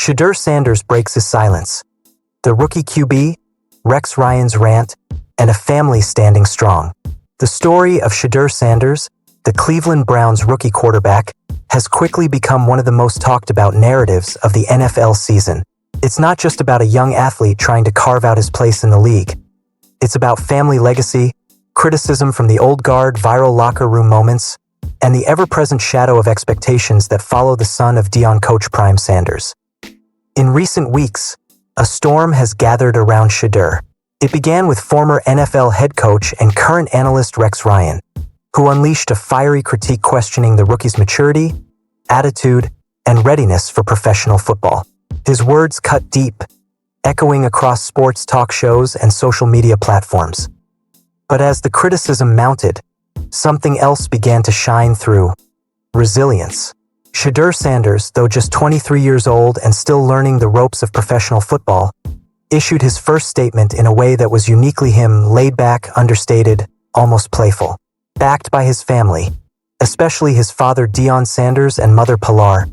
Shedeur Sanders breaks his silence. The rookie QB, Rex Ryan's rant, and a family standing strong. The story of Shedeur Sanders, the Cleveland Browns rookie quarterback, has quickly become one of the most talked about narratives of the NFL season. It's not just about a young athlete trying to carve out his place in the league. It's about family legacy, criticism from the old guard, viral locker room moments, and the ever-present shadow of expectations that follow the son of Deion coach Prime Sanders. In recent weeks, a storm has gathered around Shedeur. It began with former NFL head coach and current analyst Rex Ryan, who unleashed a fiery critique questioning the rookie's maturity, attitude, and readiness for professional football. His words cut deep, echoing across sports talk shows and social media platforms. But as the criticism mounted, something else began to shine through: resilience. Shedeur Sanders, though just 23 years old and still learning the ropes of professional football, issued his first statement in a way that was uniquely him, laid back, understated, almost playful. Backed by his family, especially his father Deion Sanders and mother Pilar,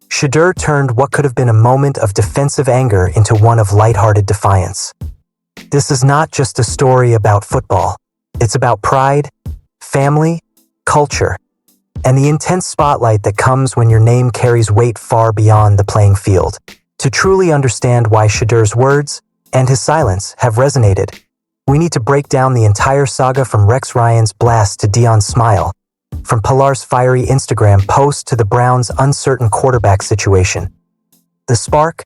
Shedeur turned what could have been a moment of defensive anger into one of lighthearted defiance. This is not just a story about football. It's about pride, family, culture, and the intense spotlight that comes when your name carries weight far beyond the playing field. To truly understand why Shedeur's words and his silence have resonated, we need to break down the entire saga from Rex Ryan's blast to Deion's smile, from Pilar's fiery Instagram post to the Browns' uncertain quarterback situation. The spark?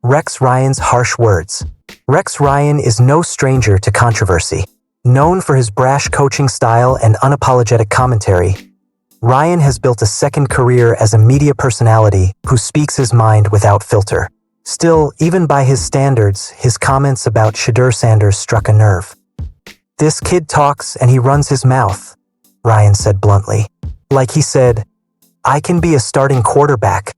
Rex Ryan's harsh words. Rex Ryan is no stranger to controversy. Known for his brash coaching style and unapologetic commentary, Ryan has built a second career as a media personality who speaks his mind without filter. Still, even by his standards, his comments about Shedeur Sanders struck a nerve. "This kid talks and he runs his mouth," Ryan said bluntly. Like he said, "I can be a starting quarterback,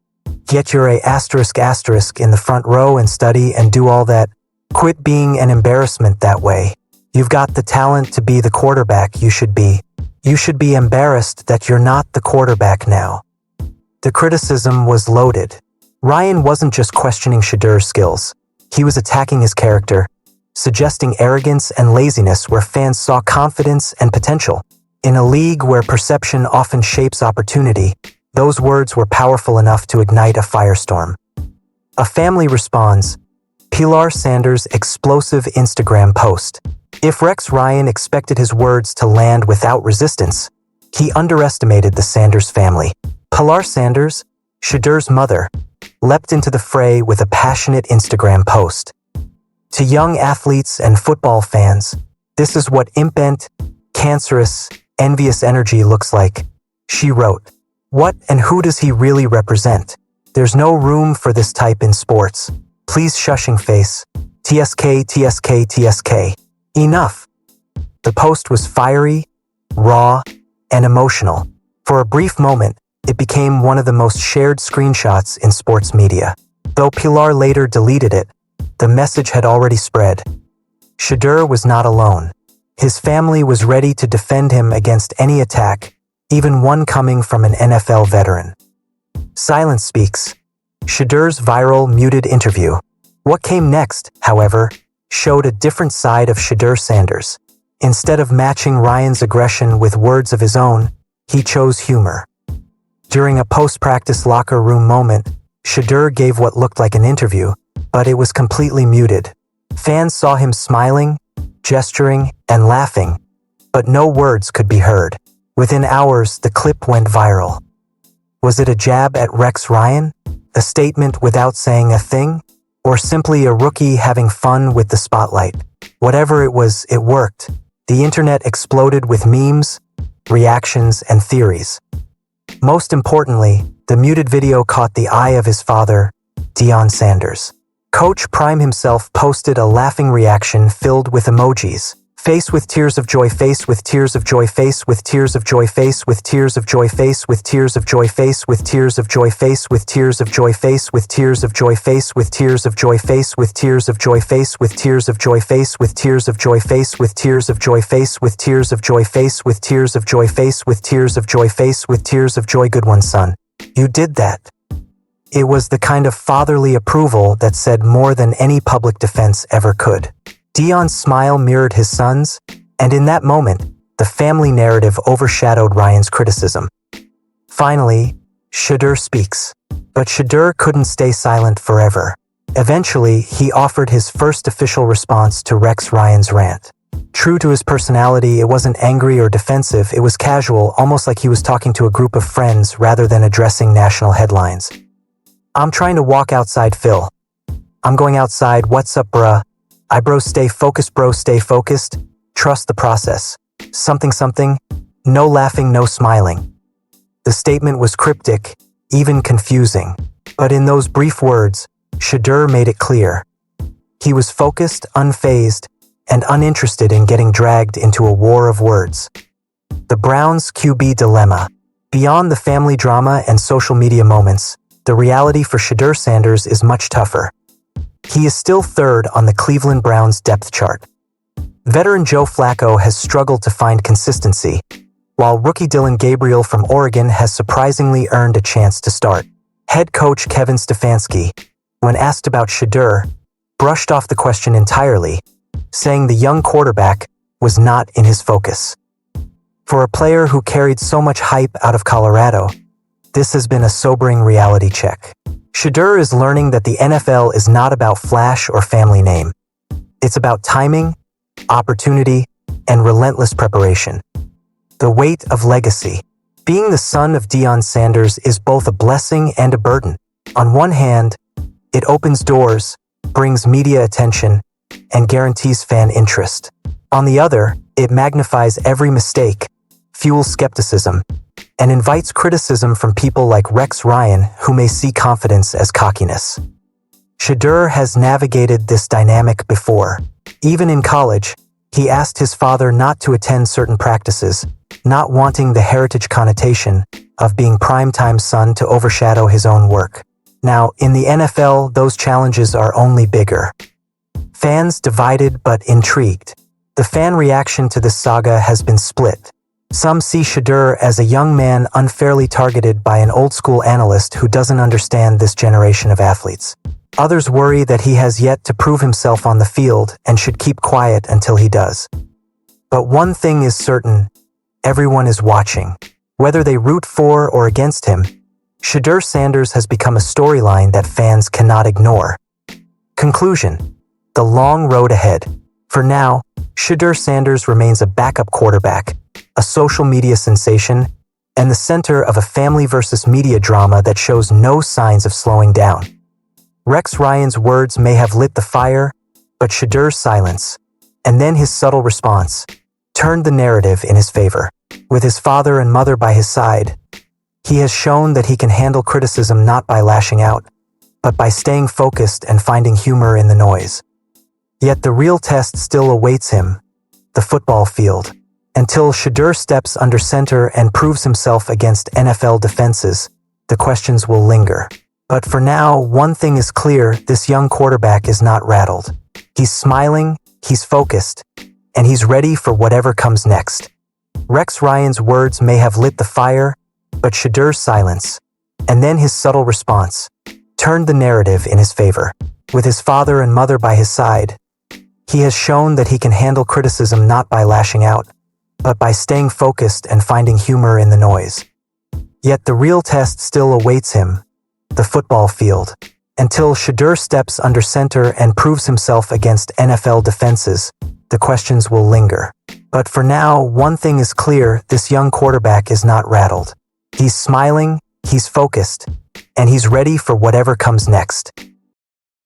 yet you're a *** in the front row and study and do all that. Quit being an embarrassment that way. You've got the talent to be the quarterback you should be. You should be embarrassed that you're not the quarterback now." The criticism was loaded. Ryan wasn't just questioning Shedeur's skills. He was attacking his character, suggesting arrogance and laziness where fans saw confidence and potential. In a league where perception often shapes opportunity, those words were powerful enough to ignite a firestorm. A family responds. Pilar Sanders' explosive Instagram post. If Rex Ryan expected his words to land without resistance, he underestimated the Sanders family. Pilar Sanders, Shedeur's mother, leapt into the fray with a passionate Instagram post. To young athletes and football fans, this is what impotent, cancerous, envious energy looks like. She wrote, "What and who does he really represent? There's no room for this type in sports. Please shushing face. TSK, TSK, TSK. Enough." The post was fiery, raw, and emotional. For a brief moment, it became one of the most shared screenshots in sports media. Though Pilar later deleted it, the message had already spread. Shedeur was not alone. His family was ready to defend him against any attack, even one coming from an NFL veteran. Silence speaks. Shedeur's viral muted interview. What came next, however, showed a different side of Shedeur Sanders. Instead of matching Ryan's aggression with words of his own, he chose humor. During a post-practice locker room moment, Shedeur gave what looked like an interview, but it was completely muted. Fans saw him smiling, gesturing, and laughing, but no words could be heard. Within hours, the clip went viral. Was it a jab at Rex Ryan? A statement without saying a thing? Or simply a rookie having fun with the spotlight? Whatever it was, it worked. The internet exploded with memes, reactions, and theories. Most importantly, the muted video caught the eye of his father, Deion Sanders. Coach Prime himself posted a laughing reaction filled with emojis. Face with tears of joy, face with tears of joy, face with tears of joy, face with tears of joy, face with tears of joy, face with tears of joy, face with tears of joy, face with tears of joy, face with tears of joy, face with tears of joy, face with tears of joy, face with tears of joy, face with tears of joy, face with tears of joy, face with tears of joy, face with tears of joy, face with tears of joy. Good one, son. You did that. It was the kind of fatherly approval that said more than any public defense ever could. Deion's smile mirrored his son's, and in that moment, the family narrative overshadowed Ryan's criticism. Finally, Shedeur speaks. But Shedeur couldn't stay silent forever. Eventually, he offered his first official response to Rex Ryan's rant. True to his personality, it wasn't angry or defensive, it was casual, almost like he was talking to a group of friends rather than addressing national headlines. "I'm trying to walk outside, Phil. I'm going outside, what's up, bruh? Bro, stay focused. Trust the process. Something. No laughing, no smiling." The statement was cryptic, even confusing. But in those brief words, Shedeur made it clear. He was focused, unfazed, and uninterested in getting dragged into a war of words. The Browns' QB dilemma. Beyond the family drama and social media moments, the reality for Shedeur Sanders is much tougher. He is still third on the Cleveland Browns depth chart. Veteran Joe Flacco has struggled to find consistency, while rookie Dillon Gabriel from Oregon has surprisingly earned a chance to start. Head coach Kevin Stefanski, when asked about Shedeur, brushed off the question entirely, saying the young quarterback was not in his focus. For a player who carried so much hype out of Colorado, this has been a sobering reality check. Shedeur is learning that the NFL is not about flash or family name. It's about timing, opportunity, and relentless preparation. The weight of legacy. Being the son of Deion Sanders is both a blessing and a burden. On one hand, it opens doors, brings media attention, and guarantees fan interest. On the other, it magnifies every mistake, fuels skepticism, and invites criticism from people like Rex Ryan, who may see confidence as cockiness. Shedeur has navigated this dynamic before. Even in college, he asked his father not to attend certain practices, not wanting the heritage connotation of being primetime son to overshadow his own work. Now, in the NFL, those challenges are only bigger. Fans divided but intrigued. The fan reaction to this saga has been split. Some see Shedeur as a young man unfairly targeted by an old-school analyst who doesn't understand this generation of athletes. Others worry that he has yet to prove himself on the field and should keep quiet until he does. But one thing is certain, everyone is watching. Whether they root for or against him, Shedeur Sanders has become a storyline that fans cannot ignore. Conclusion: the long road ahead. For now, Shedeur Sanders remains a backup quarterback, a social media sensation, and the center of a family versus media drama that shows no signs of slowing down. Rex Ryan's words may have lit the fire, but Shedeur's silence, and then his subtle response, turned the narrative in his favor. With his father and mother by his side, he has shown that he can handle criticism not by lashing out, but by staying focused and finding humor in the noise. Yet the real test still awaits him, the football field. Until Shedeur steps under center and proves himself against NFL defenses, the questions will linger. But for now, one thing is clear, this young quarterback is not rattled. He's smiling, he's focused, and he's ready for whatever comes next. Rex Ryan's words may have lit the fire, but Shedeur's silence, and then his subtle response, turned the narrative in his favor. With his father and mother by his side, he has shown that he can handle criticism not by lashing out, but by staying focused and finding humor in the noise. Yet the real test still awaits him, the football field. Until Shedeur steps under center and proves himself against NFL defenses, the questions will linger. But for now, one thing is clear, this young quarterback is not rattled. He's smiling, he's focused, and he's ready for whatever comes next.